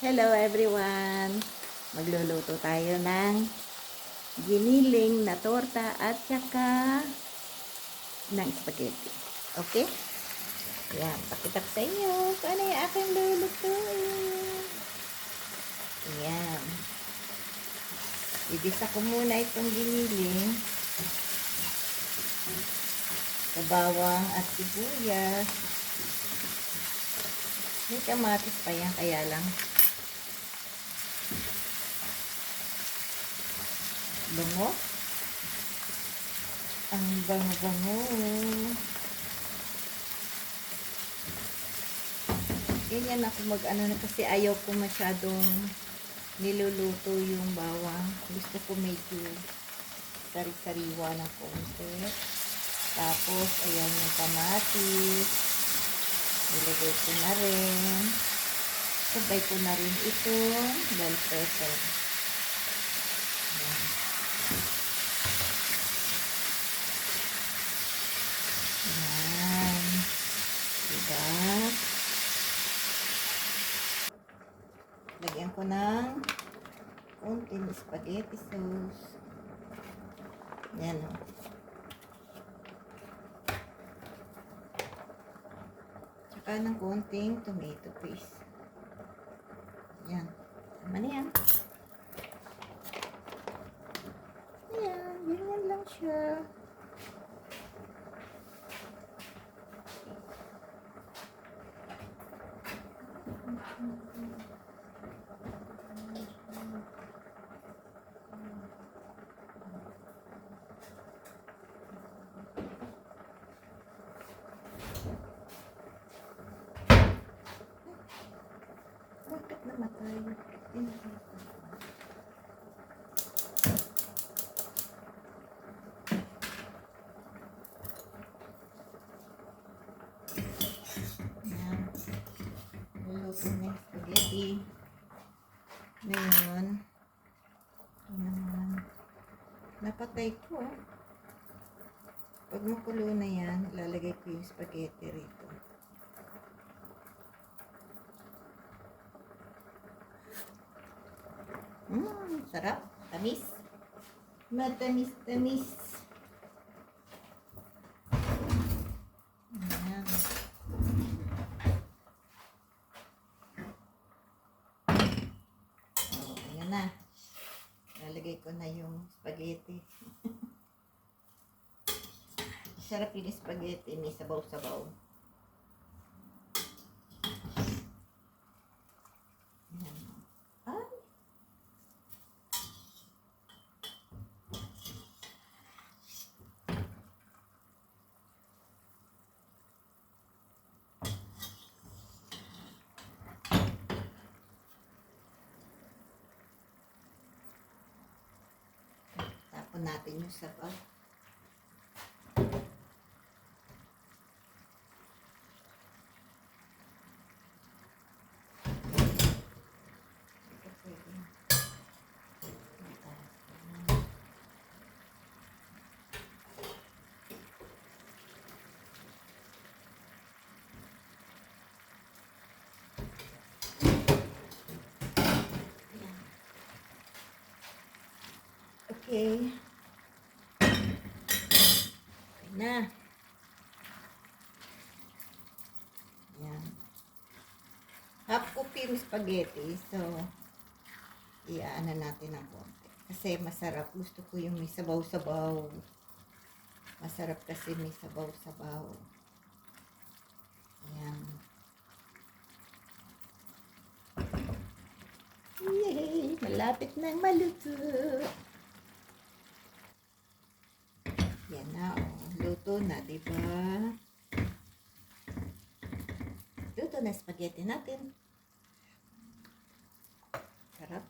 Hello everyone! Magluluto tayo ng giniling na torta at saka ng spaghetti. Okay? Yan, pakita ko sa inyo kung ano yung aking lulutuin. Yan. Ibisa ko muna itong giniling sa bawang at sibuyas. May kamatis pa yan, kaya lang bango. Ang bango-bango. Ganyan ako mag-ano na kasi ayaw ko masyadong niluluto yung bawang. Gusto ko medyo sari-sariwa ng konti. Tapos, ayan yung kamatis. Nilagay ko na rin. Sabay ko na rin itong bell pepper. Ayan. Ayan. Diba? Lagyan ko ng konting spaghetti sauce. Ayan o. Tsaka ng konting tomato paste. Ayan. Tama na yan. Ayan. Ganyan lang siya. Bakit namatay? Ayan. Luluto na yung spaghetti. Ngayon, ayan. Napatay ko. Pag makulo na yan, ilalagay ko yung spaghetti rito. Sarap. Tamis. Matamis-tamis. Ayan. Oh, ayan na. Ilalagay ko na yung spaghetti. Sarap yung spaghetti. May sabaw-sabaw. Ayan. Ay! Tapon natin yung sabaw. Okay. Okay na. Ayan. Half cook yung spaghetti. So, iaano natin ng konti. Kasi masarap. Gusto ko yung may sabaw-sabaw. Masarap kasi may sabaw-sabaw. Ayan. Yay! Malapit na maluto. Yan na, oh. Luto na, diba? Luto na spaghetti natin. Sarap.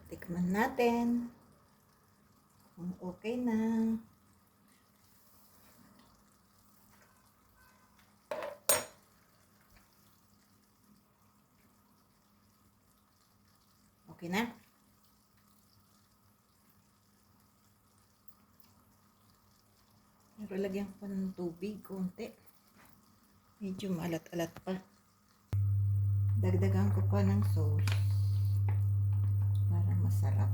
Tikman natin kung okay na. Okay na? Siyempre, lagyan ko pa ng tubig, konti. Medyo maalat-alat pa. Dagdagan ko pa ng sauce para masarap.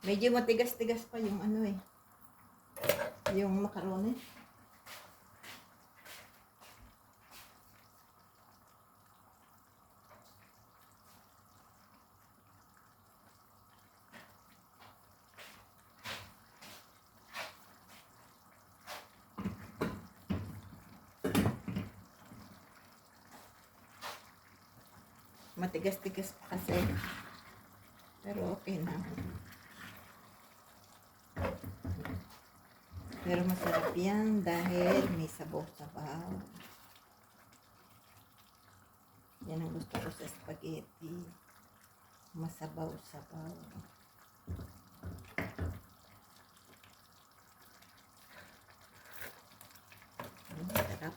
Medyo matigas-tigas pa yung ano eh. Yung macaroni. Matigas-tigas pa kasi. Pero okay na. Pero masarap yan dahil may sabaw-sabaw. Yan ang gusto ko sa spaghetti. Masabaw-sabaw. Sarap.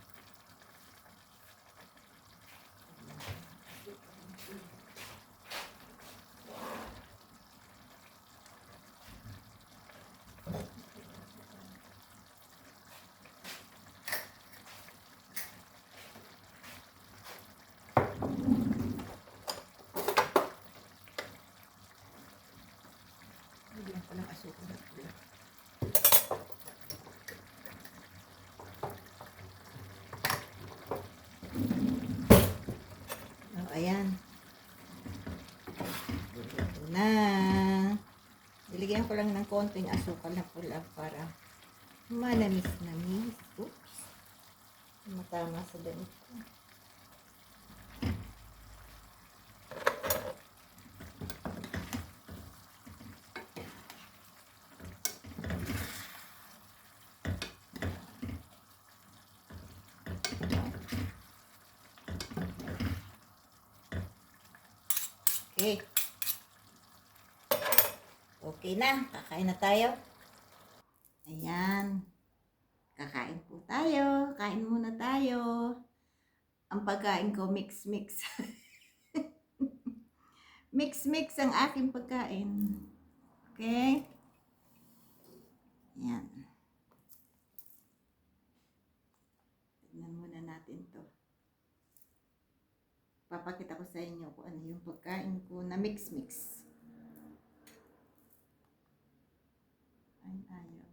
Bigyan ko ng asukal at pula. Oh, ayan. Ito na. Iligyan ko lang ng konting asukal na pula para manamis-namis. Oops. Matama sa damit ko. Okay. Okay na. Kakain na tayo. Ayan. Kakain po tayo. Kain muna tayo. Ang pagkain ko, mix-mix. Mix-mix ang aking pagkain. Okay? Ayan. Tignan muna natin to. Papakita ko sa inyo kung ano yung pagkain ko na mix-mix. Ay, ayaw.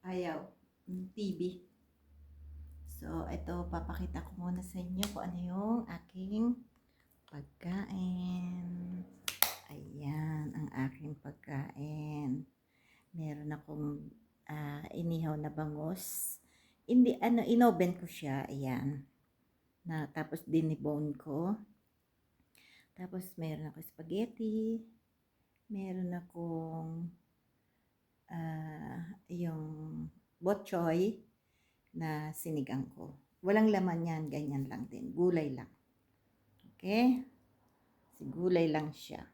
Ayaw. TV. So, ito, papakita ko muna sa inyo kung ano yung aking pagkain. Ayan, ang aking pagkain. Meron akong inihaw na bangus. Hindi, inoven ko siya. Ayan. Tapos dinibone ko. Tapos, meron ako spaghetti. Meron akong yung bok choy na sinigang ko. Walang laman yan, ganyan lang din. Gulay lang. Okay? Gulay lang siya.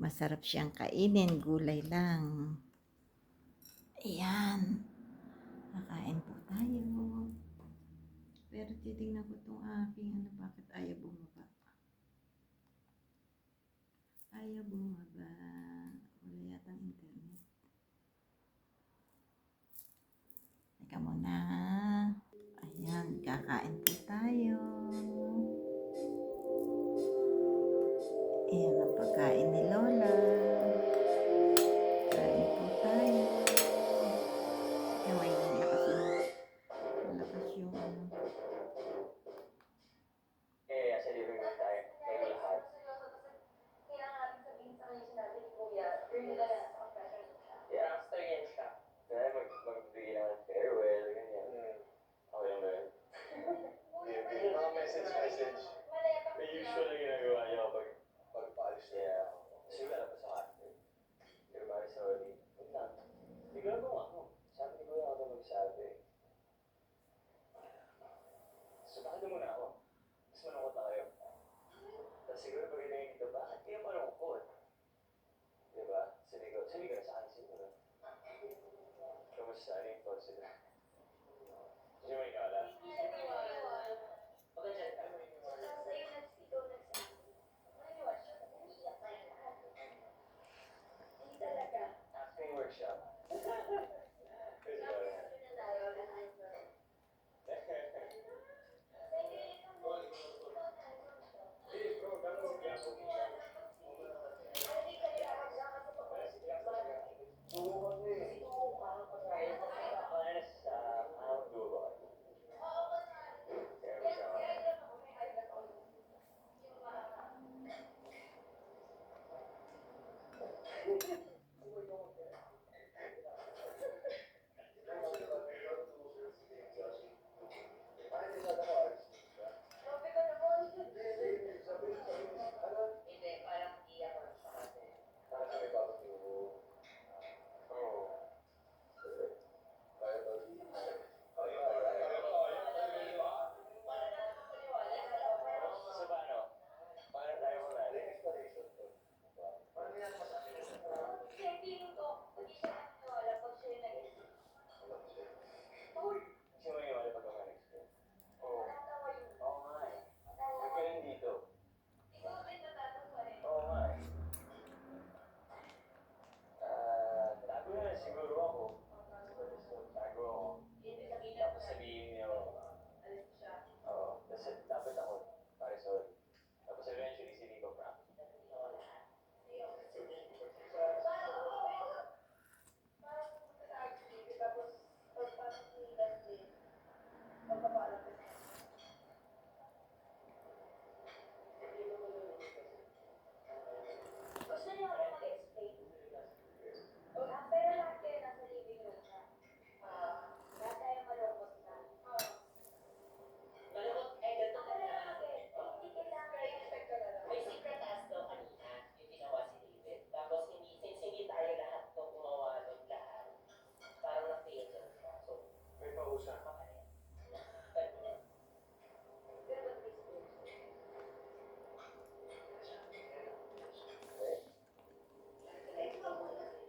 Masarap siyang kainin, gulay lang. Ayan. Kakain po tayo. Pero titingnan ko itong aking bakit ayaw bumaba. tayo bumaba. Wala yatang internet. Teka muna. Ayan, kakain po tayo. Ayan ang pagkain ni Lola. Kain po tayo. Ewan, malakas yung ano. Sa living room tayo. Tayo lahat. Kailangan natin sabihin sa kanya sinabi ni Kuya, girl nila na sa confession siya. After yan siya. Kaya magbigay lang ng farewell, ganyan. Okay lang ba yun? Mga message. May usual na ginagawa niya kapag pagpaalis niya. Kasi wala pa sa akin. Pero bakit sorry? Wait lang. Hindi ko nagawa ako. Sabi ni Kuya ako magsabi. So bakit muna ako? Mas malungkot na kayo. Tapos siguro pag itingin dito, bakit kayo malungkot? Diba? Sabi ko na sa akin siguro. Kamusta? Ano yung thoughts nila? Hindi mo ikala? Okay, dyan. Ano yung iwala? Sa'yo ikaw nagsabi. Ano yung iwala? Iiyak tayo lahat. Hindi talaga. Acting workshop. Tapos na tayo lahat. Siguro ako. Tago ako. Tapos sabihin niyo, oo. Tapos dapat ako, pare sorry. Tapos eventually si Nico prank. Gusto niyo ako mag-explain? Pero lahat kayo nasa living room na. Lahat tayo malungkot na. Malungkot ay ganito na. Hindi kailangan may secret task daw kanina yung ginawa si David. Tapos since hindi tayo lahat nung gumawa nun lahat, parang na-fail daw siya. So, may pausap.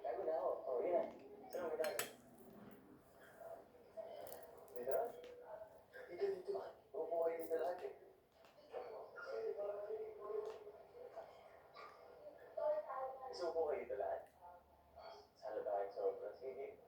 Tago na ako. Oh, yan. Saan mo tago? Dito? Dito. Upo kayo dito lahat eh. Gusto upo kayo dito lahat? Salo tayo sobra. Sige.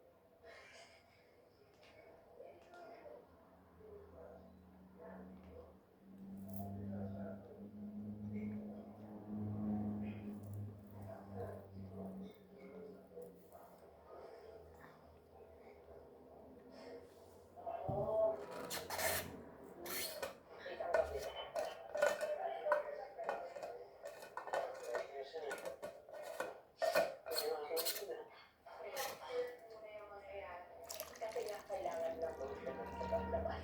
Kasi nga kailangan ng motion sa paglabas.